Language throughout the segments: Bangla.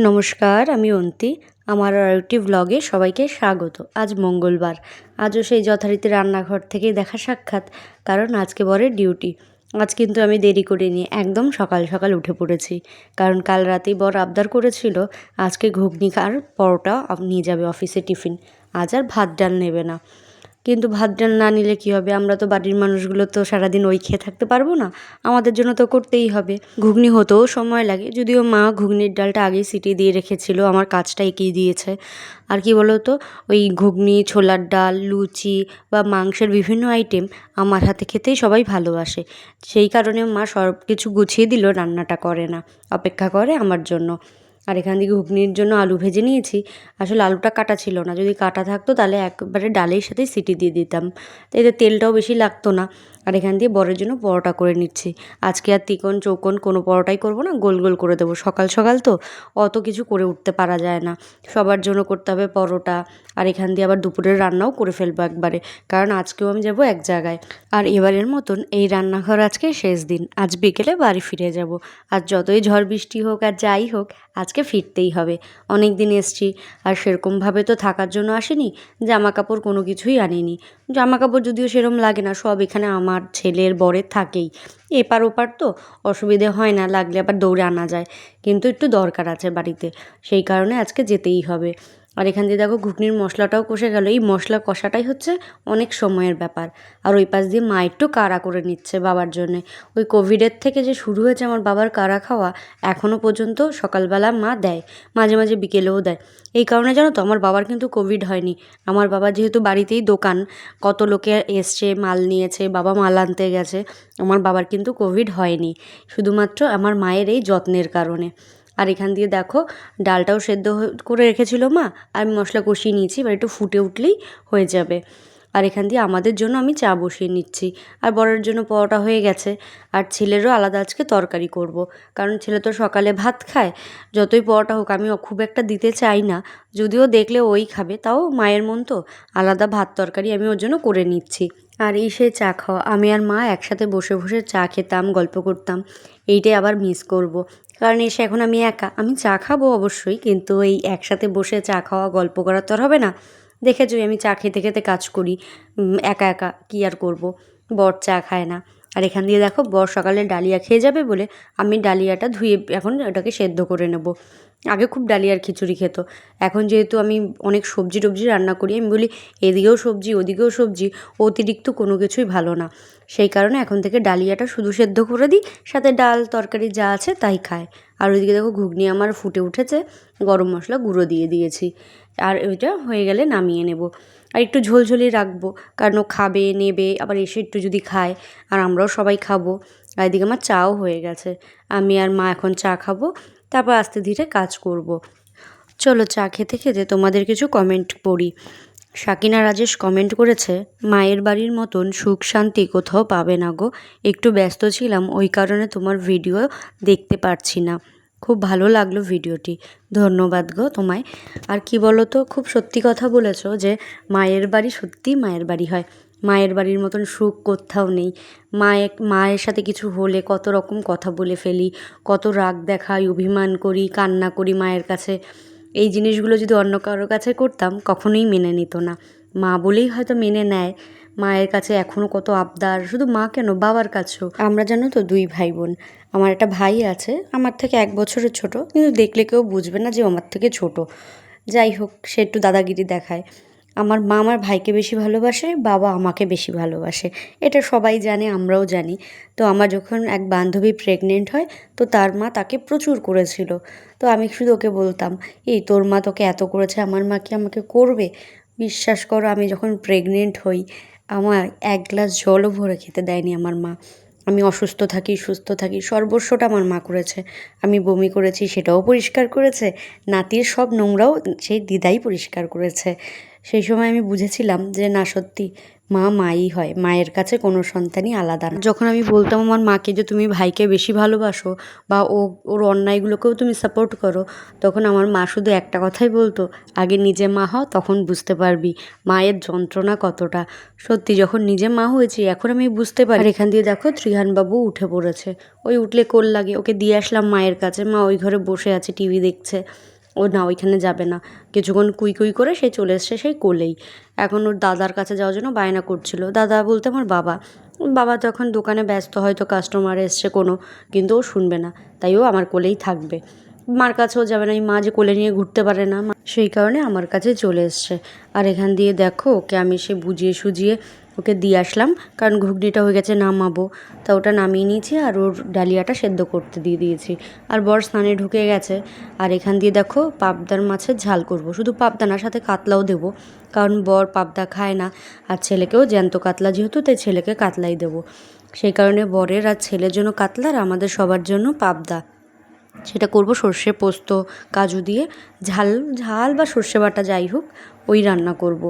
নমস্কার, আমি অন্তি। আমার আরেকটি ভ্লগে সবাইকে স্বাগত। আজ মঙ্গলবার। আজও সেই যথারীতি রান্নাঘর থেকেই দেখা সাক্ষাৎ, কারণ আজকে বরের ডিউটি। আজ কিন্তু আমি দেরি করিনি, একদম সকাল সকাল উঠে পড়েছি। কারণ কাল রাতেই বর আবদার করেছিল আজকে ঘুগনি আর পরোটা নিয়ে যাবে অফিসে টিফিন। আজ আর ভাত ডাল নেবে না। কিন্তু ভাত ডাল না নিলে কী হবে, আমরা তো বাড়ির মানুষগুলো তো সারাদিন ওই খেয়ে থাকতে পারবো না, আমাদের জন্য তো করতেই হবে। ঘুগনি হতেও সময় লাগে, যদিও মা ঘুগনির ডালটা আগেই সিটি দিয়ে রেখেছিল, আমার কাজটা এগিয়ে দিয়েছে। আর কি বলো তো, ওই ঘুগনি, ছোলার ডাল, লুচি বা মাংসের বিভিন্ন আইটেম আমার হাতে খেতেই সবাই ভালোবাসে। সেই কারণে মা সব কিছু গুছিয়ে দিল, রান্নাটা করে না, অপেক্ষা করে আমার জন্য। আর এখান থেকে ঘুগনির জন্য আলু ভেজে নিয়েছি। আসলে আলুটা কাটা ছিল না, যদি কাটা থাকতো তাহলে একবারে ডালের সাথে সিটি দিয়ে দিতাম, তো এতে তেলটাও বেশি লাগতো না। আর এখান দিয়ে বরের জন্য পরোটা করে নিচ্ছি। আজকে আর তিকোণ চৌকোণ কোনো পরোটাই করবো না, গোল গোল করে দেবো। সকাল সকাল তো অত কিছু করে উঠতে পারা যায় না, সবার জন্য করতে হবে পরোটা। আর এখান দিয়ে আবার দুপুরের রান্নাও করে ফেলবো একবারে, কারণ আজকেও আমি যাবো এক জায়গায়। আর এবারের মতন এই রান্নাঘর আজকে শেষ দিন, আজ বিকেলে বাড়ি ফিরে যাব। আর যতই ঝড় বৃষ্টি হোক আর যাই হোক, আজকে ফিরতেই হবে। অনেক দিন এসছি, আর সেরকমভাবে তো থাকার জন্য আসিনি, জামা কাপড় কোনো কিছুই আনিনি। জামা কাপড় যদিও সেরম লাগে না, সব এখানে আমার ছেলের বরের থাকেই। এপার ওপার তো অসুবিধে হয় না, লাগলে আবার দৌড়ে আনা যায়। কিন্তু একটু দরকার আছে বাড়িতে, সেই কারণে আজকে যেতেই হবে। আর এখান দিয়ে দেখো ঘুগনির মশলাটাও কষে গেল। এই মশলা কষাটাই হচ্ছে অনেক সময়ের ব্যাপার। আর ওই পাশ দিয়ে মা একটু কাড়া করে নিচ্ছে বাবার জন্যে। ওই কোভিডের থেকে যে শুরু হয়েছে আমার বাবার কাড়া খাওয়া, এখনও পর্যন্ত সকালবেলা মা দেয়, মাঝে মাঝে বিকেলেও দেয়। এই কারণে জানো তো, আমার বাবার কিন্তু কোভিড হয়নি। আমার বাবার যেহেতু বাড়িতেই দোকান, কত লোকে এসছে, মাল নিয়েছে, বাবা মাল আনতে গেছে, আমার বাবার কিন্তু কোভিড হয়নি, শুধুমাত্র আমার মায়ের এই যত্নের কারণে। আর এখান দিয়ে দেখো ডালটাও সেদ্ধ করে রেখেছিল মা, আর আমি মশলা কষিয়ে নিয়েছি, এবার একটু ফুটে উঠলেই হয়ে যাবে। আর এখান দিয়ে আমাদের জন্য আমি চা বসিয়ে নিচ্ছি। আর বরের জন্য পরোটা হয়ে গেছে। আর ছেলেরও আলাদা আজকে তরকারি করব, কারণ ছেলে তো সকালে ভাত খায়। যতই পরোটা হোক আমি খুব একটা দিতে চাই না, যদিও দেখলে ওই খাবে, তাও মায়ের মন তো, আলাদা ভাত তরকারি আমি ওর জন্য করে নিচ্ছি। আর এই সে চা খাওয়া, আমি আর মা একসাথে বসে বসে চা খেতাম, গল্প করতাম, এইটাই আবার মিস করব। কারণ এসে এখন আমি একা, আমি চা খাবো অবশ্যই, কিন্তু এই একসাথে বসে চা খাওয়া, গল্প করা তো আর হবে না। দেখেছই আমি চা খেতে খেতে কাজ করি, একা একা কী আর করব। বর চা খায় না। আর এখান দিয়ে দেখো বর সকালে ডালিয়া খেয়ে যাবে বলে আমি ডালিয়াটা ধুয়ে এখন ওটাকে সেদ্ধ করে নেব। আগে খুব ডালিয়ার খিচুড়ি খেত, এখন যেহেতু আমি অনেক সবজি টবজি রান্না করি, আমি বলি এদিকেও সবজি ওদিকেও সবজি, অতিরিক্ত কোনো কিছুই ভালো না। সেই কারণে এখন থেকে ডালিয়াটা শুধু সেদ্ধ করে দিই, সাথে ডাল তরকারি যা আছে তাই খায়। আর ওইদিকে দেখো ঘুগনি আমার ফুটে উঠেছে, গরম মশলা গুঁড়ো দিয়ে দিয়েছি। আর ওইটা হয়ে গেলে নামিয়ে নেব। আর একটু ঝোলঝোলি রাখবো, কারণ ও খাবে নেবে, আবার এসে একটু যদি খায়, আর আমরাও সবাই খাবো। আর এদিকে আমার চাও হয়ে গেছে, আমি আর মা এখন চা খাবো, তারপর আস্তে ধীরে কাজ করব। চলো চা খেতে খেতে তোমাদের কিছু কমেন্ট পড়ি। সাকিনা রাজেশ কমেন্ট করেছে, মায়ের বাড়ির মতন সুখ শান্তি কোথাও পাবে না গো, একটু ব্যস্ত ছিলাম ওই কারণে তোমার ভিডিও দেখতে পারছি না। খুব ভালো লাগলো ভিডিওটি, ধন্যবাদ গো তোমায়। আর কি বলো তো, খুব সত্যি কথা বলেছো যে মায়ের বাড়ি সত্যিই মায়ের বাড়ি হয়। মায়ের বাড়ির মতন সুখ কোথাও নেই। মায়ের সাথে কিছু হলে কত রকম কথা বলে ফেলি, কত রাগ দেখাই, অভিমান করি, কান্না করি মায়ের কাছে। এই জিনিসগুলো যদি অন্য কারোর কাছে করতাম কখনোই মেনে নিত না। মা বলেই হয়তো মেনে নেয়। মায়ের কাছে এখনও কত আবদার, শুধু মা কেন, বাবার কাছেও। আমরা জানো তো 2 ভাই বোন। আমার একটা ভাই আছে আমার থেকে 1 বছরের ছোট, কিন্তু দেখলে কেউ বুঝবে না যে আমার থেকে ছোট। যাই হোক, সে একটু দাদাগিরি দেখায়। আমার মা আমার ভাইকে বেশি ভালোবাসে, বাবা আমাকে বেশি ভালোবাসে, এটা সবাই জানে, আমরাও জানি। তো আমার যখন এক বান্ধবী প্রেগনেন্ট হয়, তো তার মা তাকে প্রচুর করেছিল। তো আমি শুধু ওকে বলতাম, এই তোর মা তোকে এত করেছে, আমার মা কি আমাকে করবে? বিশ্বাস করো, আমি যখন প্রেগনেন্ট হই, আমার 1 গ্লাস জলও ভরে খেতে দেয়নি আমার মা। আমি অসুস্থ থাকি, সুস্থ থাকি, সর্বস্বটা আমার মা করেছে। আমি বমি করেছি সেটাও পরিষ্কার করেছে, নাতির সব নোংরাও সেই দিদাই পরিষ্কার করেছে। সেই সময় আমি বুঝেছিলাম যে না, সত্যি মা মাই হয়, মায়ের কাছে কোনো সন্তানই আলাদা না। যখন আমি বলতাম আমার মাকে যে তুমি ভাইকে বেশি ভালোবাসো বা ওর অন্যায়গুলোকেও তুমি সাপোর্ট করো, তখন আমার মা শুধু একটা কথাই বলতো, আগে নিজে মা হও, তখন বুঝতে পারবি মায়ের যন্ত্রণা কতটা। সত্যি যখন নিজে মা হয়েছি এখন আমি বুঝতে পারি। আর এখান দিয়ে দেখো ত্রিহানবাবু উঠে পড়েছে। ওই উঠলে কোল লাগে, ওকে দিয়ে আসলাম মায়ের কাছে। মা ওই ঘরে বসে আছে, টিভি দেখছে। ও না, ওইখানে যাবে না। কিছুক্ষণ কুই কুই করে সে চলে এসছে সেই কোলেই। এখন ওর দাদার কাছে যাওয়ার জন্য বায়না করছিল। দাদা বলতে আমার বাবা। ওর বাবা তখন দোকানে ব্যস্ত, হয়তো কাস্টমার এসছে কোনো, কিন্তু ও শুনবে না, তাই ও আমার কোলেই থাকবে। মার কাছেও যাবে না, এই মা যে কোলে নিয়ে ঘুরতে পারে না, সেই কারণে আমার কাছে চলে এসছে। আর এখান দিয়ে দেখো ওকে আমি সে বুঝিয়ে সুজিয়ে ওকে দিয়ে আসলাম, কারণ ঘুগনিটা হয়ে গেছে নামাবো, তা ওটা নামিয়ে নিয়েছি আর ওর ডালিয়াটা সেদ্ধ করতে দিয়ে দিয়েছি। আর বর স্নানে ঢুকে গেছে। আর এখান দিয়ে দেখো পাবদার মাছের ঝাল করব, শুধু পাবদা না, সাথে কাতলাও দেবো, কারণ বর পাবদা খায় না। আর ছেলেকেও জ্যান্ত কাতলা যেহেতু, তাই ছেলেকে কাতলাই দেবো। সেই কারণে বরের আর ছেলের জন্য কাতলা, আর আমাদের সবার জন্য পাবদা। সেটা করব সর্ষে পোস্ত কাজু দিয়ে, ঝাল ঝাল বা সর্ষে বাটা যাই হোক, ওই রান্না করব।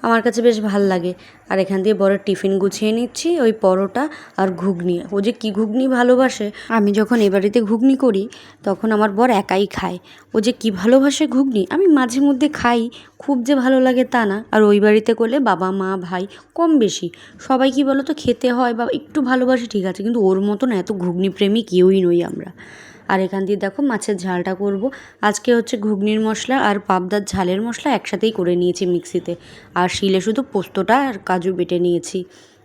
আমার কাছে বেশ ভাল লাগে। আর এখান দিয়ে বড় টিফিন গুছিয়ে নিচ্ছি, ওই পরোটা আর ঘুগনি। ও যে কী ঘুগনি ভালোবাসে, আমি যখন এ বাড়িতে ঘুগনি করি তখন আমার বর একাই খায়। ও যে কী ভালোবাসে ঘুগনি, আমি মাঝে মধ্যে খাই, খুব যে ভালো লাগে তা না। আর ওই বাড়িতে করলে বাবা মা ভাই কম বেশি সবাই কী বলো তো খেতে হয় বা একটু ভালোবাসে, ঠিক আছে, কিন্তু ওর মতন এত ঘুগনি প্রেমী কেউই নই আমরা। আর এখান দিয়ে দেখো মাছের ঝালটা করব। আজকে হচ্ছে ঘুগনির মশলা আর পাবদার ঝালের মশলা একসাথেই করে নিয়েছি মিক্সিতে, আর শিলে শুধু পোস্তটা আর কাজু বেটে নিয়েছি।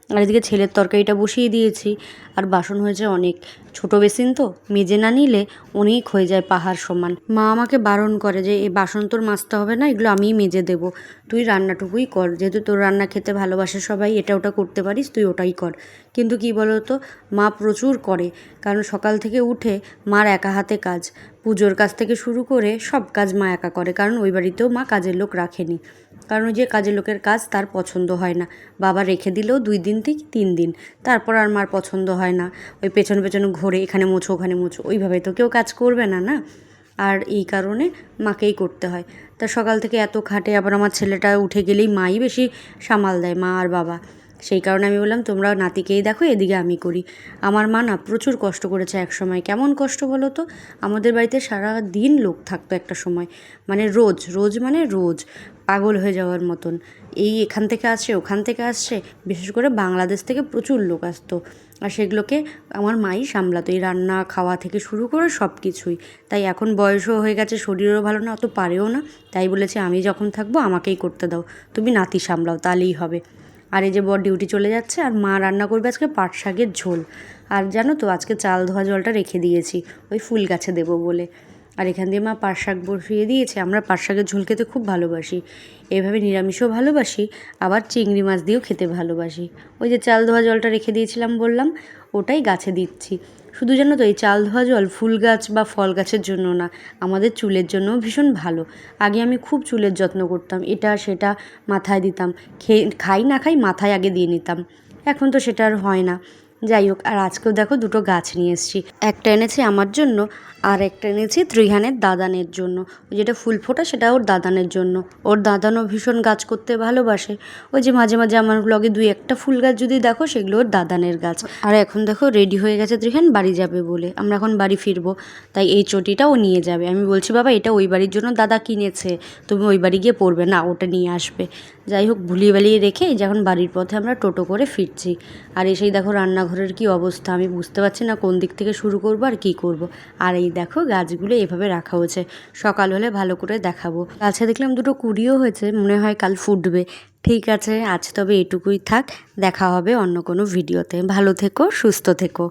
আর এদিকে ছেলের তরকারিটা বসিয়ে দিয়েছি। আর বাসন হয়েছে অনেক, ছোটো বেসিন তো, মেজে না নিলে অনেক হয়ে যায় পাহাড় সমান। মা আমাকে বারণ করে যে এই বাসন তোর মাজতে হবে না, এগুলো আমিই মেজে দেবো, তুই রান্নাটুকুই কর, যেহেতু তোর রান্না খেতে ভালোবাসে সবাই, এটা ওটা করতে পারিস, তুই ওটাই কর। কিন্তু কি বলো তো, মা প্রচুর করে, কারণ সকাল থেকে উঠে মার একা হাতে কাজ, পুজোর কাজ থেকে শুরু করে সব কাজ মা একা করে, কারণ ওই বাড়িতেও মা কাজের লোক রাখেনি, কারণ ওই যে কাজের লোকের কাজ তার পছন্দ হয় না। বাবা রেখে দিলেও 2 দিন থেকে 3 দিন, তারপর আর মার পছন্দ হয় না। ওই পেছন পেছন ঘোরে, এখানে মোছো ওখানে মোছো, ওইভাবে তো কেউ কাজ করবে না না। আর এই কারণে মাকেই করতে হয়। তা সকাল থেকে এত খাটে, আবার আমার ছেলেটা উঠে গেলেই মাই বেশি সামাল দেয়, মা আর বাবা। সেই কারণে আমি বললাম তোমরা নাতিকেই দেখো, এদিকে আমি করি। আমার মা না প্রচুর কষ্ট করেছে এক সময়। কেমন কষ্ট বলো তো, আমাদের বাড়িতে সারা দিন লোক থাকতো একটা সময়, মানে রোজ রোজ মানে রোজ, পাগল হয়ে যাওয়ার মতন। এই এখান থেকে আসছে ওখান থেকে আসছে, বিশেষ করে বাংলাদেশ থেকে প্রচুর লোক আসতো, আর সেগুলোকে আমার মাই সামলাতো, এই রান্না খাওয়া থেকে শুরু করে সব কিছুই। তাই এখন বয়সও হয়ে গেছে, শরীরও ভালো না, অত পারেও না, তাই বলেছে আমি যখন থাকবো আমাকেই করতে দাও, তুমি নাতি সামলাও, তাহলেই হবে। আর এই যে বর ডিউটি চলে যাচ্ছে, আর মা রান্না করবে আজকে পাট শাকের ঝোল। আর জানো তো আজকে চাল ধোয়া জলটা রেখে দিয়েছি, ওই ফুল গাছে দেবো বলে। আর এখান দিয়ে মা পাট শাক বসিয়ে দিয়েছে। আমরা পাট শাকের ঝোল খেতে খুব ভালোবাসি, এভাবে নিরামিষও ভালোবাসি, আবার চিংড়ি মাছ দিয়েও খেতে ভালোবাসি। ওই যে চাল ধোয়া জলটা রেখে দিয়েছিলাম বললাম, ওটাই গাছে দিচ্ছি। শুধু জানো তো এই চাল ধোয়া জল ফুল গাছ বা ফল গাছের জন্য না, আমাদের চুলের জন্যও ভীষণ ভালো। আগে আমি খুব চুলের যত্ন করতাম, এটা সেটা মাথায় দিতাম, খাই না খাই মাথায় আগে দিয়ে নিতাম। এখন তো সেটা আর হয় না। যাই হোক, আর আজকেও দেখো 2টো গাছ নিয়ে এসেছি। একটা এনেছি আমার জন্য, আর একটা এনেছি ত্রিহানের দাদানের জন্য। ওই যেটা ফুল ফোটা সেটা ওর দাদানের জন্য। ওর দাদানও ভীষণ গাছ করতে ভালোবাসে। ওই যে মাঝে মাঝে আমার ব্লগে 2-1টা ফুল গাছ যদি দেখো, সেগুলো ওর দাদানের গাছ। আর এখন দেখো রেডি হয়ে গেছে ত্রিহান বাড়ি যাবে বলে, আমরা এখন বাড়ি ফিরবো, তাই এই চটিটা ও নিয়ে যাবে। আমি বলছি বাবা এটা ওই বাড়ির জন্য দাদা কিনেছে, তুমি ওই বাড়ি গিয়ে পরবে না, ওটা নিয়ে আসবে। যাই হোক, ভুলিয়ে বালিয়ে রেখে যখন বাড়ির পথে আমরা টোটো করে ফিরছি। আর এসেই দেখো রান্নাঘরের কি অবস্থা, আমি বুঝতে পারছি না কোন দিক থেকে শুরু করবো আর কী করব। আর এই দেখো গাছগুলো এভাবে রাখা হয়েছে, সকাল হলে ভালো করে দেখাবো। গাছে দেখলাম 2টো কুড়িও হয়েছে, মনে হয় কাল ফুটবে। ঠিক আছে, আজ তবে এটুকুই থাক, দেখা হবে অন্য কোনো ভিডিওতে। ভালো থেকো, সুস্থ থেকো।